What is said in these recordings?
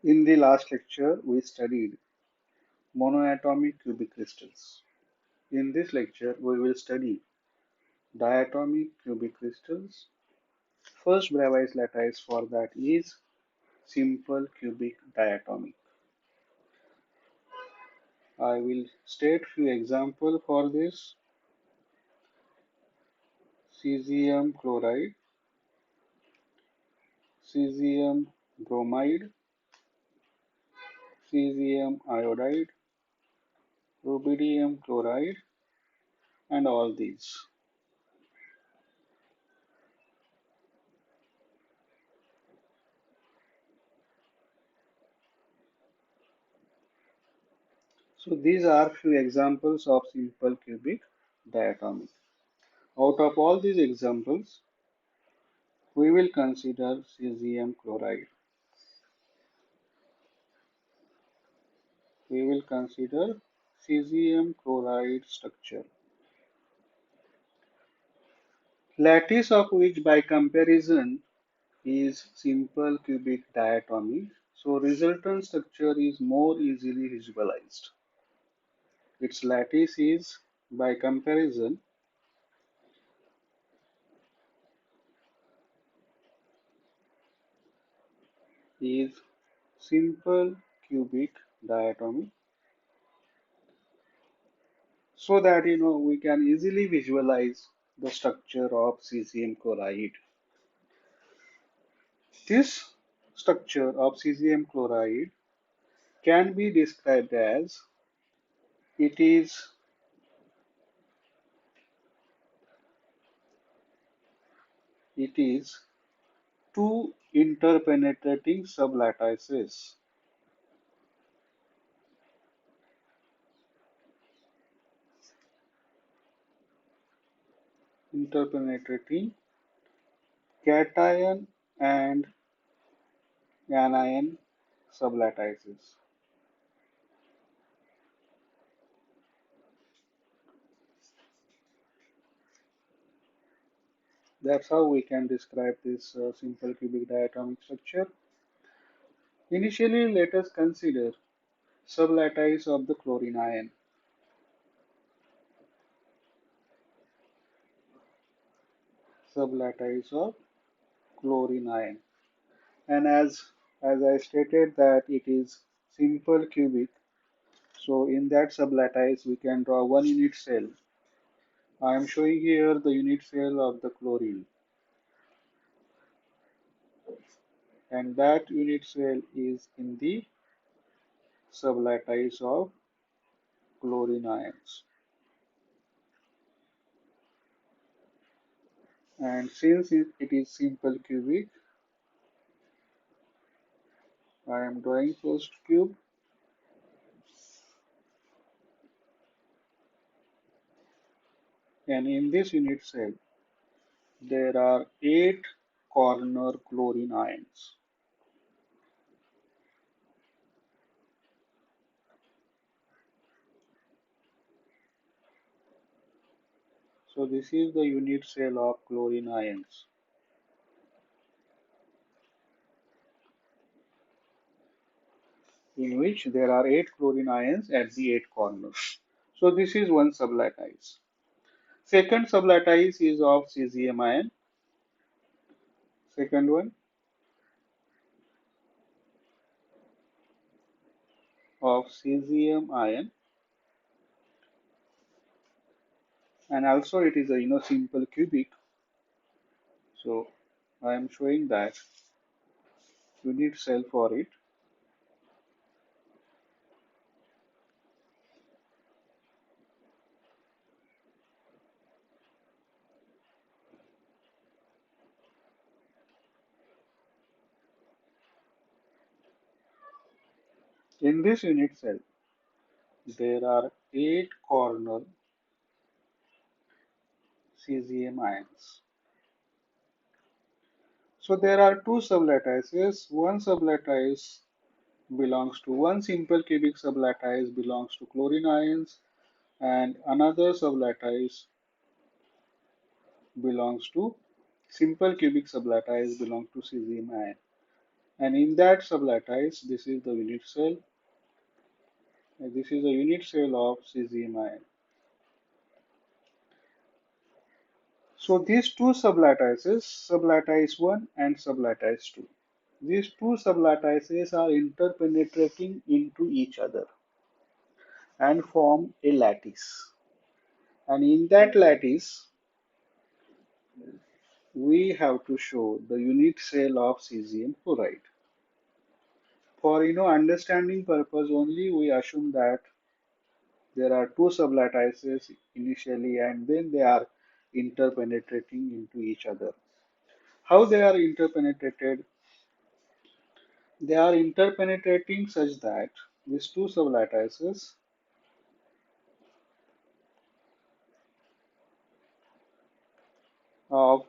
In the last lecture, we studied monoatomic cubic crystals. In this lecture, we will study diatomic cubic crystals. First Bravais lattice for that is simple cubic diatomic. I will state few examples for this. Cesium chloride, cesium bromide, cesium iodide, rubidium chloride, and all these. So these are few examples of simple cubic diatomic. Out of all these examples, we will consider cesium chloride. We will consider cesium chloride structure, lattice of which by comparison is simple cubic diatomic. So resultant structure is more easily visualized. Its lattice is by comparison is simple cubic diatomic, so that we can easily visualize the structure of cesium chloride. This structure of cesium chloride can be described as it is it is two interpenetrating sublattices. Interpenetrating cation and anion sublattices. That's how we can describe this simple cubic diatomic structure. Initially, let us consider sublattice of the chlorine ion. Sublattice of chlorine ion. And as I stated that it is simple cubic, so in that sublattice we can draw one unit cell. I am showing here the unit cell of the chlorine, and that unit cell is in the sublattice of chlorine ions. And since it is simple cubic, I am drawing first cube, and in this unit cell there are 8 corner chlorine ions. So this is the unit cell of chlorine ions, in which there are 8 chlorine ions at the 8 corners. So this is one sublattice. Second sublattice is of cesium ion. Second one of cesium ion, and also it is a simple cubic. So I am showing that unit cell for it. In this unit cell, there are 8 corner cesium ions. So there are two sublattices. One sublattice belongs to one simple cubic sublattice belongs to chlorine ions, and another sublattice belongs to simple cubic sublattice belongs to cesium ion. And in that sublattice, this is the unit cell, and this is the unit cell of cesium ion. So these two sublattices, sublattice 1 and sublattice 2, these two sublattices are interpenetrating into each other and form a lattice. And in that lattice, we have to show the unit cell of cesium chloride. For understanding purpose only, we assume that there are two sublattices initially and then they are interpenetrating into each other. How they are interpenetrated? They are interpenetrating such that these two sublattices of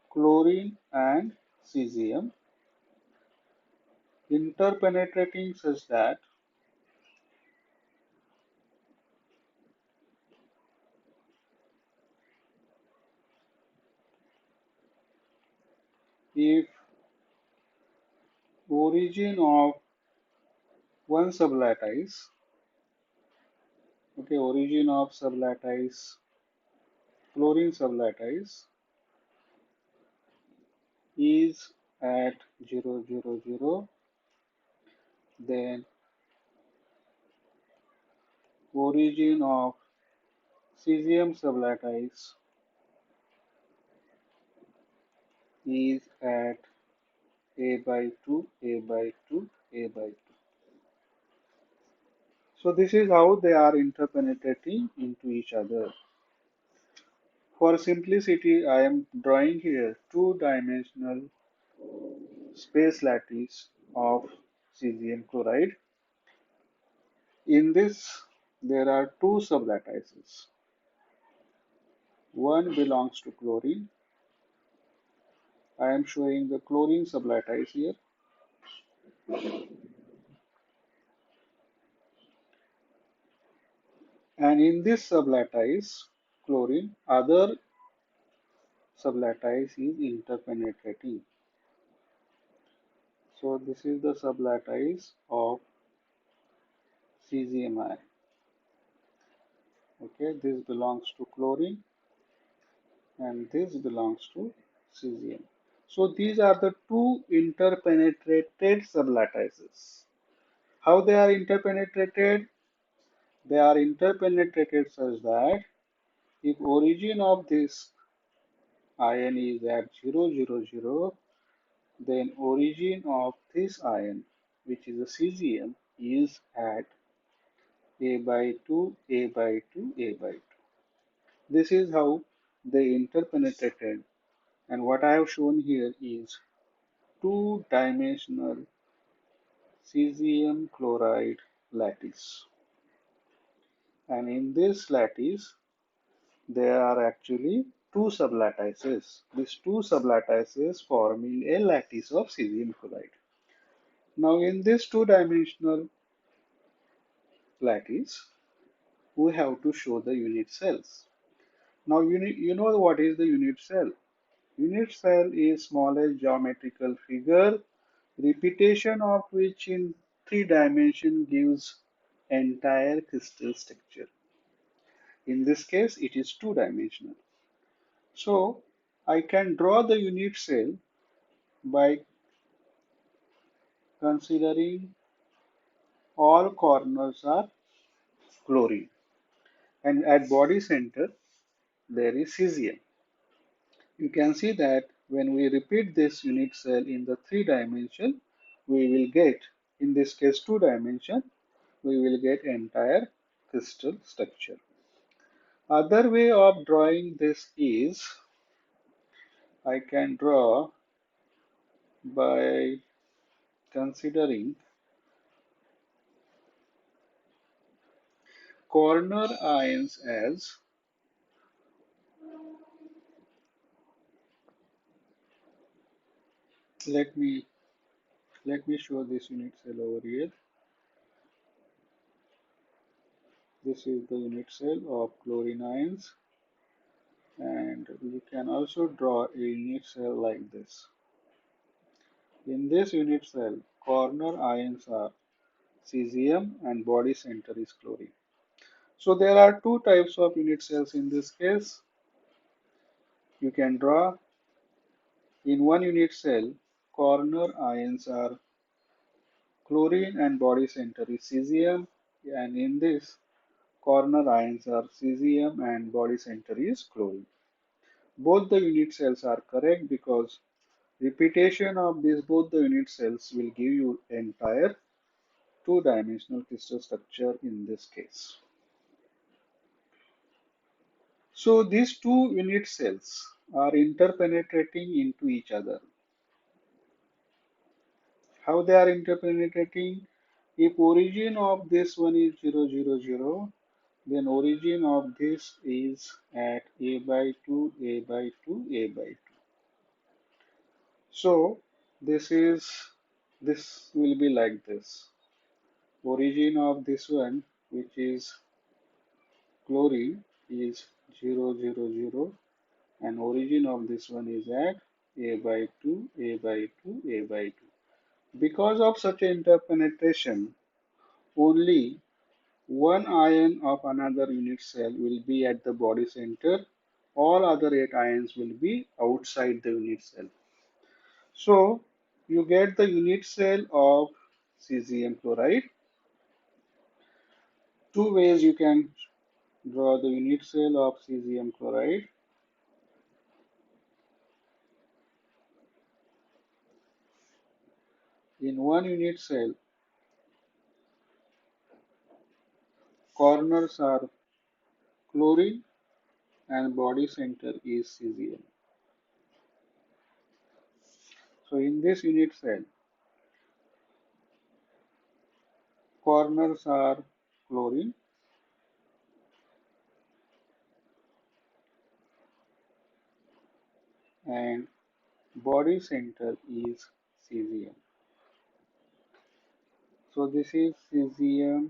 chlorine and cesium interpenetrating such that if origin of one sublattice, okay, origin of sublattice, chlorine sublattice is at 0, 0, 0, then origin of cesium sublattice is at a by 2, a by 2, a by 2. So this is how they are interpenetrating into each other. For simplicity, I am drawing here two-dimensional space lattice of cesium chloride. In this, there are two sublattices. One belongs to chlorine. I am showing the chlorine sublattice here. And in this sublattice, chlorine, other sublattice is interpenetrating. So this is the sublattice of cesium ion. Okay, this belongs to chlorine and this belongs to cesium. So these are the two interpenetrated sublattices. How they are interpenetrated? They are interpenetrated such that if origin of this ion is at 0, 0, 0, then origin of this ion, which is a cesium, is at a by 2, a by 2, a by 2. This is how they interpenetrated, and what I have shown here is two-dimensional cesium chloride lattice. And in this lattice, there are actually two sublattices. These two sublattices forming a lattice of cesium chloride. Now, in this two-dimensional lattice, we have to show the unit cells. Now, you know what is the unit cell? Unit cell is smallest geometrical figure, repetition of which in three dimension gives entire crystal structure. In this case, it is two-dimensional. So, I can draw the unit cell by considering all corners are chlorine. And at body center, there is cesium. You can see that when we repeat this unit cell in the three dimension, we will get, in this case two dimension, we will get entire crystal structure. Other way of drawing this is, I can draw by considering corner ions as, let me show this unit cell over here. This is the unit cell of chlorine ions, and we can also draw a unit cell like this. In this unit cell, corner ions are cesium and body center is chlorine. So there are two types of unit cells in this case. You can draw in one unit cell, corner ions are chlorine and body center is cesium, and in this corner ions are cesium and body center is chlorine. Both the unit cells are correct because repetition of these both the unit cells will give you entire two-dimensional crystal structure in this case. So these two unit cells are interpenetrating into each other. How they are interpenetrating? If origin of this one is 0, 0, 0, then origin of this is at a by 2, a by 2, a by 2. So this will be like this. Origin of this one, which is chlorine, is 0, 0, 0, and origin of this one is at a by 2, a by 2, a by 2. Because of such interpenetration, only one ion of another unit cell will be at the body center. All other 8 ions will be outside the unit cell. So you get the unit cell of cesium chloride. Two ways you can draw the unit cell of cesium chloride. In one unit cell, corners are chlorine and body center is cesium. So in this unit cell, corners are chlorine and body center is cesium. So this is cesium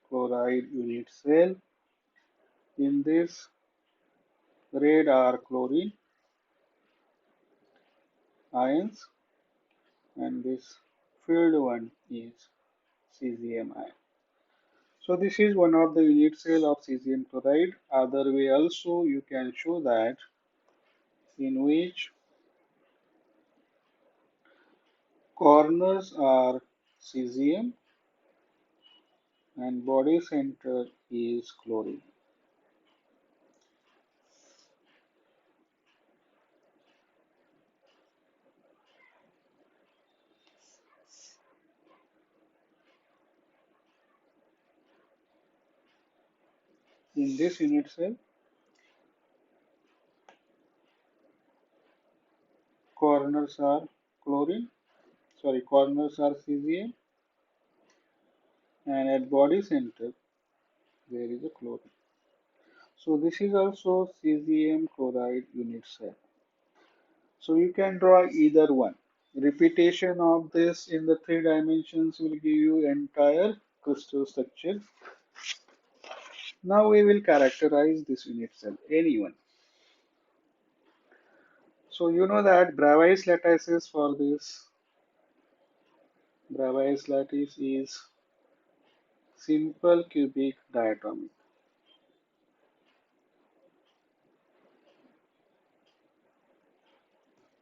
chloride unit cell. In this red are chlorine ions and this filled one is cesium ion. So this is one of the unit cell of cesium chloride. Other way also you can show that in which corners are cesium and body center is chlorine. In this unit cell, corners are chlorine, corners are cesium, and at body center there is a chlorine. So this is also cesium chloride unit cell. So you can draw either one. Repetition of this in the three dimensions will give you entire crystal structure. Now we will characterize this unit cell, any one. So you know that Bravais lattices for this. Bravais lattice is simple cubic diatomic.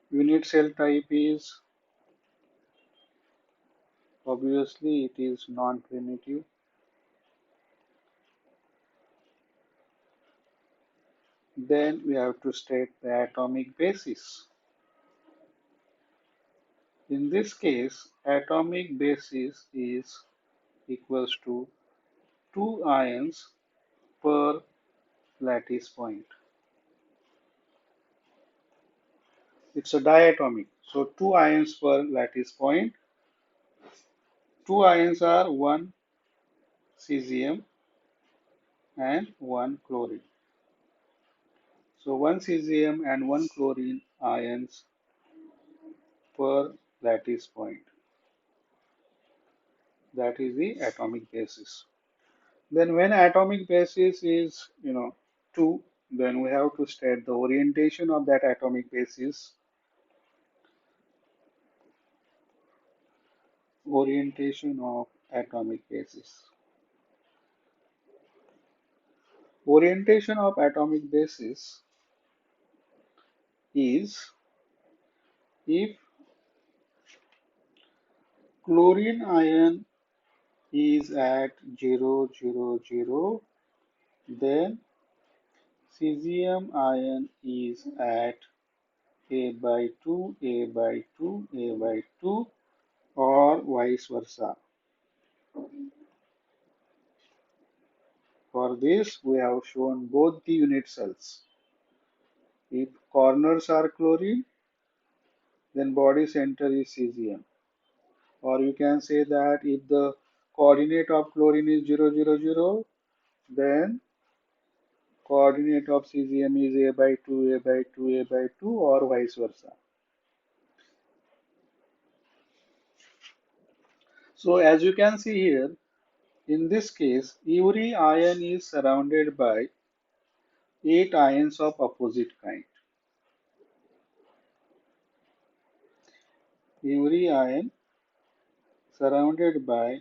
Unit cell type is, obviously it is non-primitive. Then we have to state the atomic basis. In this case, atomic basis is equals to 2 ions per lattice point. It's a diatomic, so 2 ions per lattice point. 2 ions are 1 cesium and 1 chlorine. So 1 cesium and 1 chlorine ions per lattice point. That is the atomic basis. Then when atomic basis is 2, then we have to state the orientation of that atomic basis. Orientation of atomic bases. Orientation of atomic bases is if chlorine ion is at 0, 0, 0, then cesium ion is at A by 2, A by 2, A by 2, or vice versa. For this, we have shown both the unit cells. If corners are chlorine, then body center is cesium. Or you can say that if the coordinate of chlorine is 0, 0, 0, then coordinate of cesium is A by 2, A by 2, A by 2, or vice versa. So as you can see here, in this case, every ion is surrounded by 8 ions of opposite kind. Every ion surrounded by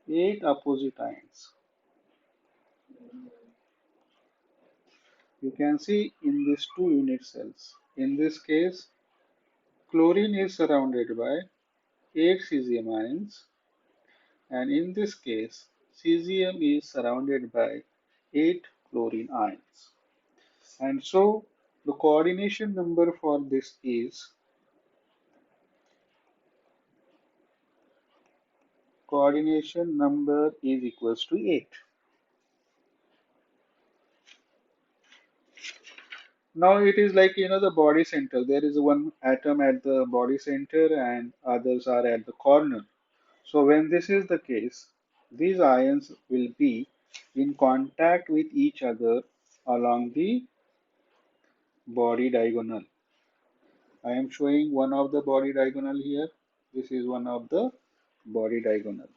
8 opposite ions. You can see in these two unit cells. In this case, chlorine is surrounded by 8 cesium ions, and in this case, cesium is surrounded by 8 chlorine ions. And so the coordination number for this is coordination number is equals to 8. Now it is like the body center. There is one atom at the body center and others are at the corner. So when this is the case, these ions will be in contact with each other along the body diagonal. I am showing one of the body diagonal here. This is one of the body diagonal.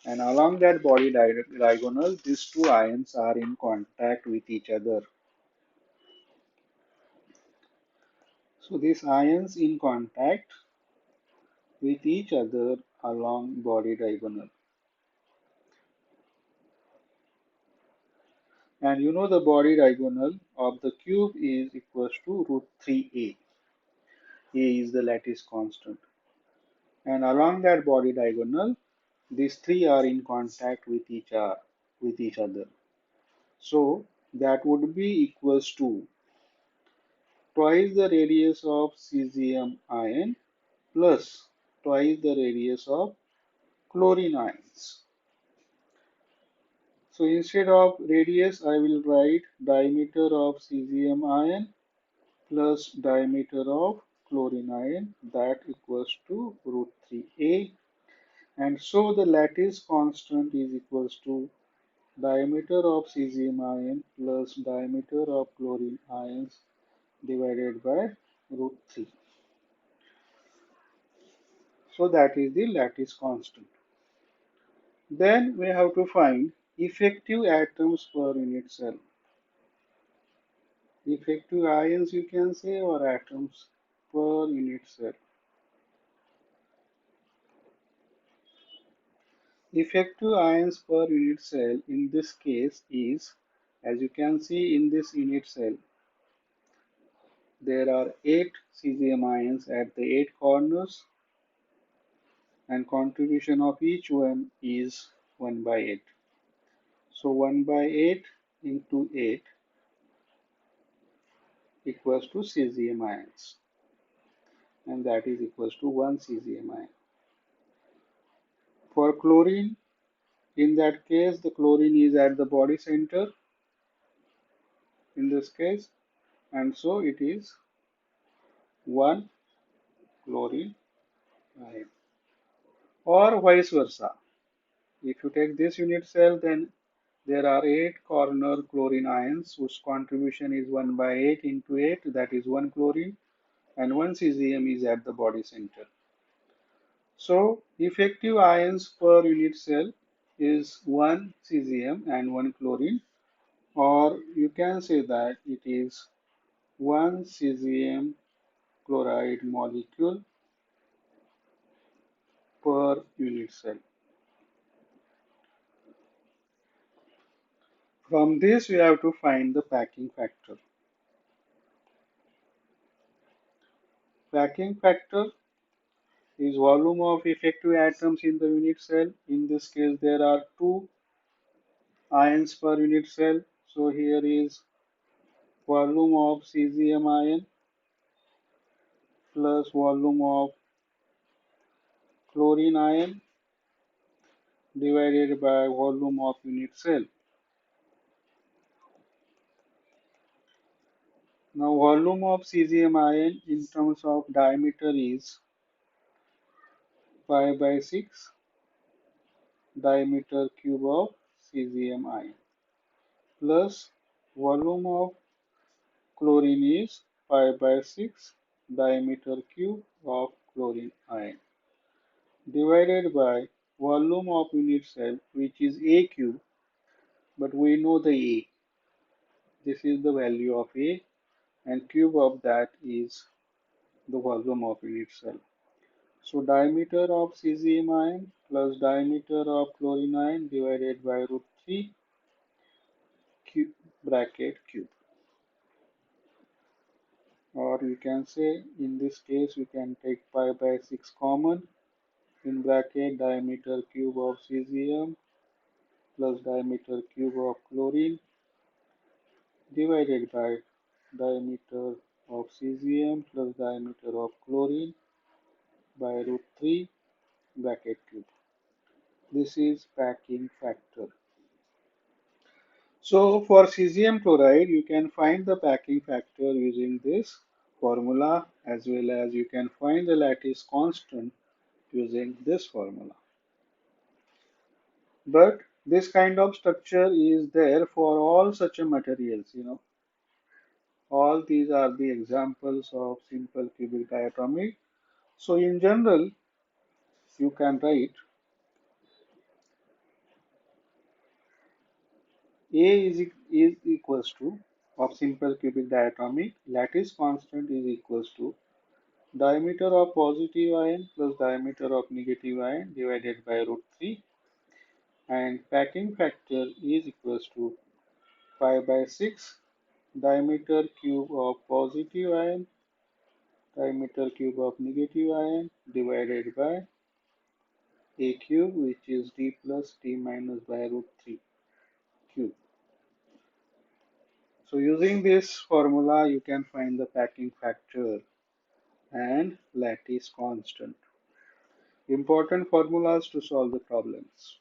And along that body diagonal, these two ions are in contact with each other. So these ions in contact with each other along body diagonal. And the body diagonal of the cube is equals to root 3a. A is the lattice constant. And along that body diagonal, these three are in contact with each other. So that would be equals to twice the radius of cesium ion plus twice the radius of chlorine ions. So instead of radius, I will write diameter of cesium ion plus diameter of chlorine ion, that equals to root 3a. And so the lattice constant is equals to diameter of cesium ion plus diameter of chlorine ions divided by root 3. So that is the lattice constant. Then we have to find effective atoms per unit cell. Effective ions you can say, or atoms per unit cell. Effective ions per unit cell in this case is, as you can see in this unit cell, there are 8 cesium ions at the 8 corners, and contribution of each one is 1 by 8. So 1 by 8 into 8 equals to cesium ions, and that is equals to 1 cesium ion. For chlorine, in that case, the chlorine is at the body center in this case, and so it is 1 chlorine ion. Or vice versa. If you take this unit cell, then there are 8 corner chlorine ions whose contribution is 1 by 8 into 8, that is 1 chlorine, and 1 cesium is at the body center. So effective ions per unit cell is 1 cesium and 1 chlorine, or you can say that it is 1 cesium chloride molecule per unit cell. From this, we have to find the packing factor. Packing factor is volume of effective atoms in the unit cell. In this case, there are two ions per unit cell. So here is volume of cesium ion plus volume of chlorine ion divided by volume of unit cell. Now volume of cesium ion in terms of diameter is pi by 6 diameter cube of cesium ion plus volume of chlorine is pi by 6 diameter cube of chlorine ion divided by volume of unit cell, which is A cube, but we know the A. This is the value of A, and cube of that is the volume of unit cell. So diameter of cesium ion plus diameter of chlorine ion divided by root 3 cube bracket cube. Or you can say in this case we can take pi by 6 common in bracket diameter cube of cesium plus diameter cube of chlorine divided by diameter of cesium plus diameter of chlorine by root 3 bracket cube. This is packing factor. So for cesium chloride, you can find the packing factor using this formula, as well as you can find the lattice constant using this formula. But this kind of structure is there for all such a materials. All these are the examples of simple cubic diatomic. So in general, you can write A is equals to of simple cubic diatomic lattice constant is equals to diameter of positive ion plus diameter of negative ion divided by root 3, and packing factor is equals to pi by 6 diameter cube of positive ion diameter cube of negative ion divided by a cube, which is d plus t minus by root 3 cube. So using this formula, you can find the packing factor and lattice constant. Important formulas to solve the problems.